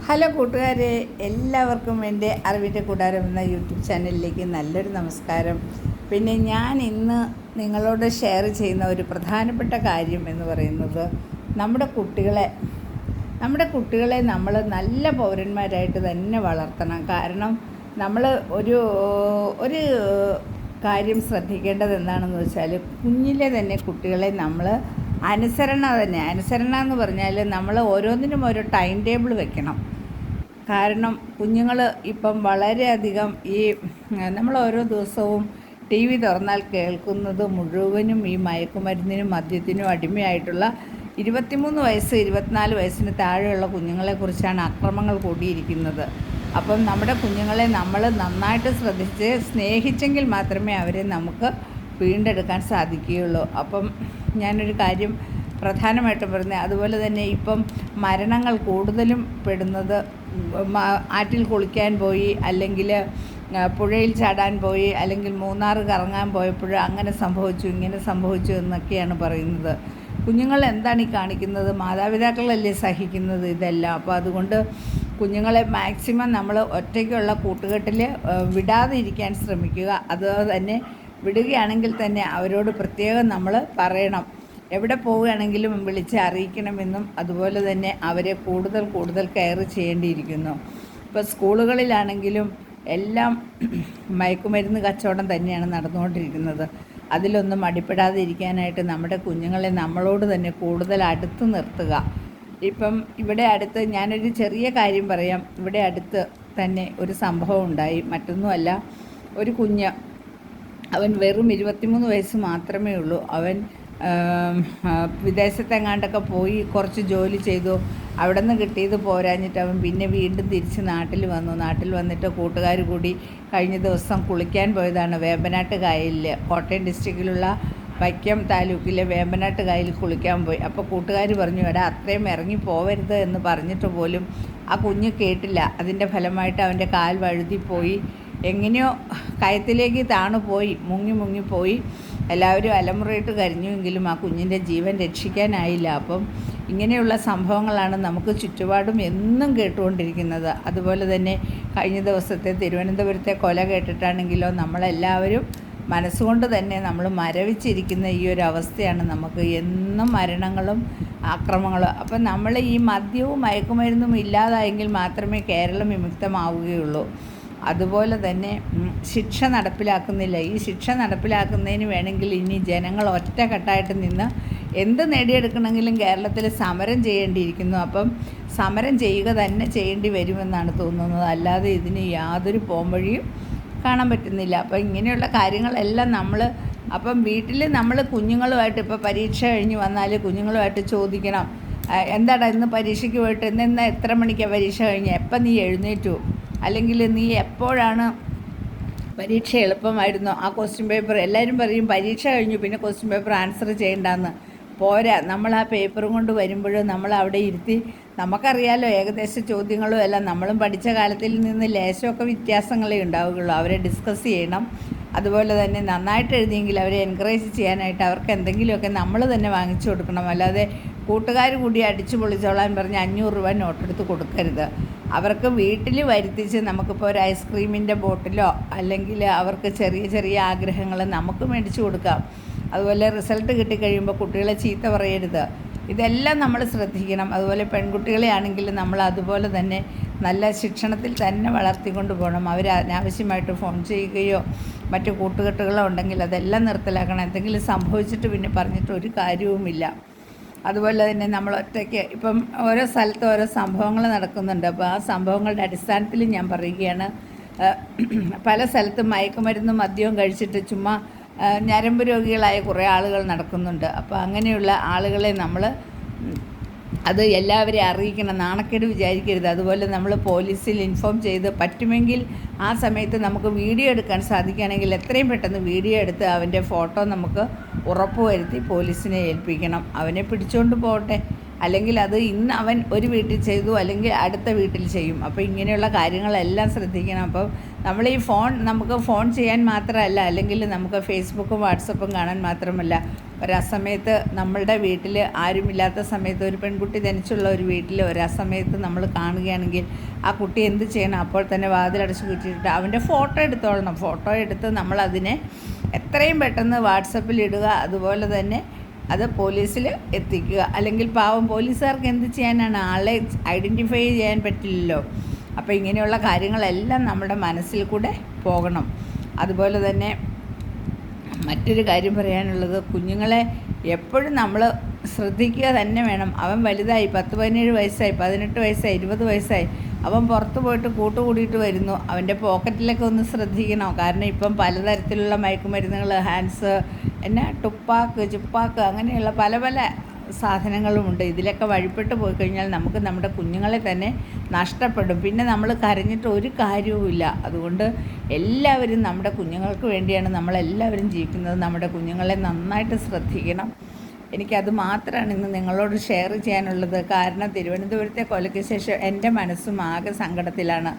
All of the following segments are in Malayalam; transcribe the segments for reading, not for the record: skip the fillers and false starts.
ഹലോ കൂട്ടുകാരെ, എല്ലാവർക്കും എൻ്റെ അറിവിൻ്റെ കൂടാരം എന്ന യൂട്യൂബ് ചാനലിലേക്ക് നല്ലൊരു നമസ്കാരം. പിന്നെ ഞാൻ ഇന്ന് നിങ്ങളോട് ഷെയർ ചെയ്യുന്ന ഒരു പ്രധാനപ്പെട്ട കാര്യം എന്ന് പറയുന്നത് നമ്മുടെ കുട്ടികളെ നമ്മൾ നല്ല പൗരന്മാരായിട്ട് തന്നെ വളർത്തണം. കാരണം നമ്മൾ ഒരു കാര്യം ശ്രദ്ധിക്കേണ്ടത് എന്താണെന്ന് വെച്ചാൽ, കുഞ്ഞിലെ തന്നെ കുട്ടികളെ നമ്മൾ അനുസരണ എന്ന് പറഞ്ഞാൽ നമ്മൾ ഓരോന്നിനും ഓരോ ടൈം ടേബിൾ വെക്കണം. കാരണം കുഞ്ഞുങ്ങൾ ഇപ്പം വളരെയധികം നമ്മൾ ഓരോ ദിവസവും ടി വി തുറന്നാൽ കേൾക്കുന്നത് മുഴുവനും ഈ മയക്കുമരുന്നിനും മദ്യത്തിനും അടിമയായിട്ടുള്ള 23 വയസ്സ് 24 വയസ്സിന് താഴെയുള്ള കുഞ്ഞുങ്ങളെക്കുറിച്ചാണ് അക്രമങ്ങൾ കൂടിയിരിക്കുന്നത്. അപ്പം നമ്മുടെ കുഞ്ഞുങ്ങളെ നമ്മൾ നന്നായിട്ട് ശ്രദ്ധിച്ച് സ്നേഹിച്ചെങ്കിൽ മാത്രമേ അവരെ നമുക്ക് വീണ്ടെടുക്കാൻ സാധിക്കുകയുള്ളൂ. അപ്പം ഞാനൊരു കാര്യം പ്രധാനമായിട്ടും പറയുന്നത്, അതുപോലെ തന്നെ ഇപ്പം മരണങ്ങൾ കൂടുതലും പെടുന്നത് ആറ്റിൽ കുളിക്കാൻ പോയി, അല്ലെങ്കിൽ പുഴയിൽ ചാടാൻ പോയി, അല്ലെങ്കിൽ മൂന്നാർ കറങ്ങാൻ പോയപ്പോൾ അങ്ങനെ സംഭവിച്ചു ഇങ്ങനെ സംഭവിച്ചു എന്നൊക്കെയാണ് പറയുന്നത്. കുഞ്ഞുങ്ങൾ എന്താണ് ഈ കാണിക്കുന്നത്? മാതാപിതാക്കളല്ലേ സഹിക്കുന്നത് ഇതെല്ലാം. അപ്പോൾ അതുകൊണ്ട് കുഞ്ഞുങ്ങളെ മാക്സിമം നമ്മൾ ഒറ്റയ്ക്കുള്ള കൂട്ടുകെട്ടിൽ വിടാതെ ഇരിക്കാൻ ശ്രമിക്കുക. അതുപോലെ തന്നെ വിടുകയാണെങ്കിൽ തന്നെ അവരോട് പ്രത്യേകം നമ്മൾ പറയണം. എവിടെ പോവുകയാണെങ്കിലും വിളിച്ച് അറിയിക്കണമെന്നും അതുപോലെ തന്നെ അവരെ കൂടുതൽ കെയർ ചെയ്യേണ്ടിയിരിക്കുന്നു. ഇപ്പോൾ സ്കൂളുകളിലാണെങ്കിലും എല്ലാം മയക്കുമരുന്ന് കച്ചവടം തന്നെയാണ് നടന്നുകൊണ്ടിരിക്കുന്നത്. അതിലൊന്നും അടിപ്പെടാതെ ഇരിക്കാനായിട്ട് നമ്മുടെ കുഞ്ഞുങ്ങളെ നമ്മളോട് തന്നെ കൂടുതൽ അടുത്ത് നിർത്തുക. ഇപ്പം ഇവിടെ അടുത്ത് ഞാനൊരു ചെറിയ കാര്യം പറയാം. ഇവിടെ അടുത്ത് തന്നെ ഒരു സംഭവം ഉണ്ടായി. മറ്റൊന്നുമല്ല, ഒരു കുഞ്ഞ്, അവൻ വെറും 23 വയസ്സ് മാത്രമേ ഉള്ളൂ. അവൻ വിദേശത്തെങ്ങാണ്ടൊക്കെ പോയി കുറച്ച് ജോലി ചെയ്തു. അവിടെ നിന്ന് കിട്ടിയത് പോരാഞ്ഞിട്ട് അവൻ പിന്നെ വീണ്ടും തിരിച്ച് നാട്ടിൽ വന്നിട്ട് കൂട്ടുകാർ കൂടി കഴിഞ്ഞ ദിവസം കുളിക്കാൻ പോയതാണ് വേമ്പനാട്ട് കായലിൽ. കോട്ടയം ഡിസ്ട്രിക്റ്റിലുള്ള വൈക്കം താലൂക്കിലെ വേമ്പനാട്ട് കായലിൽ കുളിക്കാൻ പോയി. അപ്പോൾ കൂട്ടുകാർ പറഞ്ഞു, എടാ അത്രയും ഇറങ്ങി പോവരുത് എന്ന് പറഞ്ഞിട്ട് പോലും ആ കുഞ്ഞ് കേട്ടില്ല. അതിൻ്റെ ഫലമായിട്ട് അവൻ്റെ കാൽ വഴുതിപ്പോയി. എങ്ങനെയോ കയത്തിലേക്ക് താണുപോയി, മുങ്ങിപ്പോയി. എല്ലാവരും അലമുറയിട്ട് കരഞ്ഞുവെങ്കിലും ആ കുഞ്ഞിൻ്റെ ജീവൻ രക്ഷിക്കാനായില്ല. അപ്പം ഇങ്ങനെയുള്ള സംഭവങ്ങളാണ് നമുക്ക് ചുറ്റുപാടും എന്നും കേട്ടുകൊണ്ടിരിക്കുന്നത്. അതുപോലെ തന്നെ കഴിഞ്ഞ ദിവസത്തെ തിരുവനന്തപുരത്തെ കൊല കേട്ടിട്ടാണെങ്കിലോ നമ്മളെല്ലാവരും മനസ്സുകൊണ്ട് തന്നെ നമ്മൾ മരവിച്ചിരിക്കുന്ന ഈ ഒരു അവസ്ഥയാണ്. നമുക്ക് എന്നും മരണങ്ങളും ആക്രമണങ്ങളും. അപ്പം നമ്മൾ ഈ മദ്യവും മയക്കുമരുന്നും ഇല്ലാതായെങ്കിൽ മാത്രമേ കേരളം വിമുക്തമാവുകയുള്ളൂ. അതുപോലെ തന്നെ ശിക്ഷ നടപ്പിലാക്കുന്നില്ല. ഈ ശിക്ഷ നടപ്പിലാക്കുന്നതിന് വേണമെങ്കിൽ ഇനി ജനങ്ങൾ ഒറ്റക്കെട്ടായിട്ട് നിന്ന് എന്ത് നേടിയെടുക്കണമെങ്കിലും കേരളത്തിൽ സമരം ചെയ്യേണ്ടിയിരിക്കുന്നു. അപ്പം സമരം ചെയ്യുക തന്നെ ചെയ്യേണ്ടി വരുമെന്നാണ് തോന്നുന്നത്. അല്ലാതെ ഇതിന് യാതൊരു പോംവഴിയും കാണാൻ പറ്റുന്നില്ല. അപ്പം ഇങ്ങനെയുള്ള കാര്യങ്ങളെല്ലാം അപ്പം വീട്ടിൽ നമ്മൾ കുഞ്ഞുങ്ങളുമായിട്ട്, ഇപ്പോൾ പരീക്ഷ കഴിഞ്ഞ് വന്നാൽ കുഞ്ഞുങ്ങളുമായിട്ട് ചോദിക്കണം, എന്താടാ ഇന്ന് പരീക്ഷയ്ക്ക് പോയിട്ട് ഇന്ന് എത്ര മണിക്കാണ് പരീക്ഷ കഴിഞ്ഞ്, എപ്പം നീ എഴുന്നേറ്റു, അല്ലെങ്കിൽ നീ എപ്പോഴാണ് പരീക്ഷ എളുപ്പമായിരുന്നോ ആ ക്വസ്റ്റ്യൻ പേപ്പർ. എല്ലാവരും പറയും പരീക്ഷ കഴിഞ്ഞു പിന്നെ ക്വസ്റ്റ്യൻ പേപ്പർ ആൻസർ ചെയ്യേണ്ടെന്ന്. പോരാ, നമ്മൾ ആ പേപ്പറും കൊണ്ട് വരുമ്പോൾ നമ്മൾ അവിടെ ഇരുത്തി, നമുക്കറിയാലോ ഏകദേശ ചോദ്യങ്ങളും എല്ലാം നമ്മളും പഠിച്ച കാലത്തിൽ നിന്ന് ലേശമൊക്കെ വ്യത്യാസങ്ങളേ ഉണ്ടാവുകയുള്ളൂ. അവരെ ഡിസ്കസ് ചെയ്യണം. അതുപോലെ തന്നെ നന്നായിട്ട് എഴുതിയെങ്കിൽ അവരെ എൻകറേജ് ചെയ്യാനായിട്ട് അവർക്ക് എന്തെങ്കിലുമൊക്കെ നമ്മൾ തന്നെ വാങ്ങിച്ചു കൊടുക്കണം. അല്ലാതെ കൂട്ടുകാർ കൂടി അടിച്ചു പൊളിച്ചോളാൻ പറഞ്ഞ് 500 രൂപ നോട്ടെടുത്ത് കൊടുക്കരുത്. അവർക്ക് വീട്ടിൽ വരുത്തിച്ച് നമുക്കിപ്പോൾ ഒരു ഐസ്ക്രീമിൻ്റെ ബോട്ടിലോ അല്ലെങ്കിൽ അവർക്ക് ചെറിയ ആഗ്രഹങ്ങൾ നമുക്ക് മേടിച്ചു കൊടുക്കാം. അതുപോലെ റിസൾട്ട് കിട്ടിക്കഴിയുമ്പോൾ കുട്ടികളെ ചീത്ത പറയരുത്. ഇതെല്ലാം നമ്മൾ ശ്രദ്ധിക്കണം. അതുപോലെ പെൺകുട്ടികളെ ആണെങ്കിൽ നമ്മൾ അതുപോലെ തന്നെ നല്ല ശിക്ഷണത്തിൽ തന്നെ വളർത്തിക്കൊണ്ട് പോകണം. അവർ അനാവശ്യമായിട്ട് ഫോൺ ചെയ്യുകയോ മറ്റു കൂട്ടുകെട്ടുകളോ ഉണ്ടെങ്കിൽ അതെല്ലാം നിർത്തലാക്കണം. എന്തെങ്കിലും സംഭവിച്ചിട്ട് പിന്നെ പറഞ്ഞിട്ട് ഒരു കാര്യവുമില്ല. അതുപോലെ തന്നെ നമ്മൾ ഒറ്റയ്ക്ക് ഇപ്പം ഓരോ സ്ഥലത്ത് ഓരോ സംഭവങ്ങൾ നടക്കുന്നുണ്ട്. അപ്പോൾ ആ സംഭവങ്ങളുടെ അടിസ്ഥാനത്തിൽ ഞാൻ പറയുകയാണ്, പല സ്ഥലത്തും മയക്കുമരുന്നും മദ്യവും കഴിച്ചിട്ട് ചുമ്മാ ഞരമ്പ് രോഗികളായ കുറേ ആളുകൾ നടക്കുന്നുണ്ട്. അപ്പോൾ അങ്ങനെയുള്ള ആളുകളെ നമ്മൾ അത് എല്ലാവരെയും അറിയിക്കണം. നാണക്കേട് വിചാരിക്കരുത്. അതുപോലെ നമ്മൾ പോലീസിൽ ഇൻഫോം ചെയ്ത് പറ്റുമെങ്കിൽ ആ സമയത്ത് നമുക്ക് വീഡിയോ എടുക്കാൻ സാധിക്കുകയാണെങ്കിൽ എത്രയും പെട്ടെന്ന് വീഡിയോ എടുത്ത് അവൻ്റെ ഫോട്ടോ നമുക്ക് ഉറപ്പുവരുത്തി പോലീസിനെ ഏൽപ്പിക്കണം. അവനെ പിടിച്ചുകൊണ്ട് പോകട്ടെ. അല്ലെങ്കിൽ അത് ഇന്ന് അവൻ ഒരു വീട്ടിൽ ചെയ്തു, അല്ലെങ്കിൽ അടുത്ത വീട്ടിൽ ചെയ്യും. അപ്പോൾ ഇങ്ങനെയുള്ള കാര്യങ്ങളെല്ലാം ശ്രദ്ധിക്കണം. അപ്പം നമ്മൾ നമുക്ക് ഫോൺ ചെയ്യാൻ മാത്രമല്ല, അല്ലെങ്കിൽ നമുക്ക് ഫേസ്ബുക്കും വാട്സപ്പും കാണാൻ മാത്രമല്ല, ഒരസമയത്ത് നമ്മളുടെ വീട്ടിൽ ആരുമില്ലാത്ത സമയത്ത് ഒരു പെൺകുട്ടി തനിച്ചുള്ള ഒരു വീട്ടിൽ ഒരസമയത്ത് നമ്മൾ കാണുകയാണെങ്കിൽ ആ കുട്ടി എന്ത് ചെയ്യണം? അപ്പോൾ തന്നെ വാതിലടച്ച് കുറ്റിയിട്ട് അവൻ്റെ ഫോട്ടോ എടുത്തോളണം. ഫോട്ടോ എടുത്ത് നമ്മളതിനെ എത്രയും പെട്ടെന്ന് വാട്സപ്പിൽ ഇടുക. അതുപോലെ തന്നെ അത് പോലീസിൽ എത്തിക്കുക. അല്ലെങ്കിൽ പാവം പോലീസുകാർക്ക് എന്ത് ചെയ്യാനാണ്? ആളെ ഐഡൻറ്റിഫൈ ചെയ്യാൻ പറ്റില്ലല്ലോ. അപ്പോൾ ഇങ്ങനെയുള്ള കാര്യങ്ങളെല്ലാം നമ്മുടെ മനസ്സിൽ കൂടെ പോകണം. അതുപോലെ തന്നെ മറ്റൊരു കാര്യം പറയാനുള്ളത്, കുഞ്ഞുങ്ങളെ എപ്പോഴും നമ്മൾ ശ്രദ്ധിക്കുക തന്നെ വേണം. അവൻ വലുതായി 10-17 വയസ്സായി, 18 വയസ്സായി, 20 വയസ്സായി, അവൻ പുറത്ത് പോയിട്ട് കൂട്ടുകൂടിയിട്ട് വരുന്നു. അവൻ്റെ പോക്കറ്റിലൊക്കെ ഒന്ന് ശ്രദ്ധിക്കണം. കാരണം ഇപ്പം പലതരത്തിലുള്ള മയക്കുമരുന്നുകൾ, ഹാൻഡ്സ്, ടുപ്പാക്ക്, ചുപ്പാക്ക്, അങ്ങനെയുള്ള പല പല സാധനങ്ങളുമുണ്ട്. ഇതിലൊക്കെ വഴിപ്പെട്ട് പോയി കഴിഞ്ഞാൽ നമുക്ക് നമ്മുടെ കുഞ്ഞുങ്ങളെ തന്നെ നഷ്ടപ്പെടും. പിന്നെ നമ്മൾ കരഞ്ഞിട്ട് ഒരു കാര്യവുമില്ല. അതുകൊണ്ട് എല്ലാവരും നമ്മുടെ കുഞ്ഞുങ്ങൾക്ക് വേണ്ടിയാണ് നമ്മളെല്ലാവരും ജീവിക്കുന്നത്. നമ്മുടെ കുഞ്ഞുങ്ങളെ നന്നായിട്ട് ശ്രദ്ധിക്കണം. എനിക്കത് മാത്രമാണ് ഇന്ന് നിങ്ങളോട് ഷെയർ ചെയ്യാനുള്ളത്. കാരണം തിരുവനന്തപുരത്തെ കൊലയ്ക്ക് ശേഷം എൻ്റെ മനസ്സും ആകെ സങ്കടത്തിലാണ്.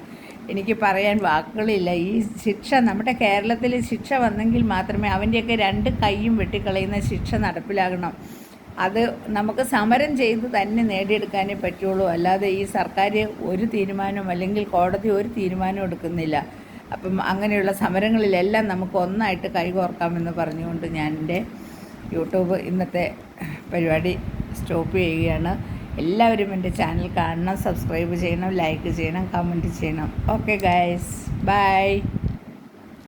എനിക്ക് പറയാൻ വാക്കുകളില്ല. ഈ ശിക്ഷ നമ്മുടെ കേരളത്തിൽ ശിക്ഷ വന്നെങ്കിൽ മാത്രമേ അവൻ്റെയൊക്കെ 2 കൈയും വെട്ടിക്കളയുന്ന ശിക്ഷ നടപ്പിലാകണം. അത് നമുക്ക് സമരം ചെയ്ത് തന്നെ നേടിയെടുക്കാനേ പറ്റുള്ളൂ. അല്ലാതെ ഈ സർക്കാർ ഒരു തീരുമാനവും അല്ലെങ്കിൽ കോടതി ഒരു തീരുമാനവും എടുക്കുന്നില്ല. അപ്പം അങ്ങനെയുള്ള സമരങ്ങളിലെല്ലാം നമുക്ക് ഒന്നായിട്ട് കൈകോർക്കാമെന്ന് പറഞ്ഞുകൊണ്ട് ഞാൻ എൻ്റെ യൂട്യൂബ് ഇന്നത്തെ പരിപാടി സ്റ്റോപ്പ് ചെയ്യുകയാണ്. എല്ലാവരും എൻ്റെ ചാനൽ കാണണം, സബ്സ്ക്രൈബ് ചെയ്യണം, ലൈക്ക് ചെയ്യണം, കമൻറ്റ് ചെയ്യണം. Okay guys, by.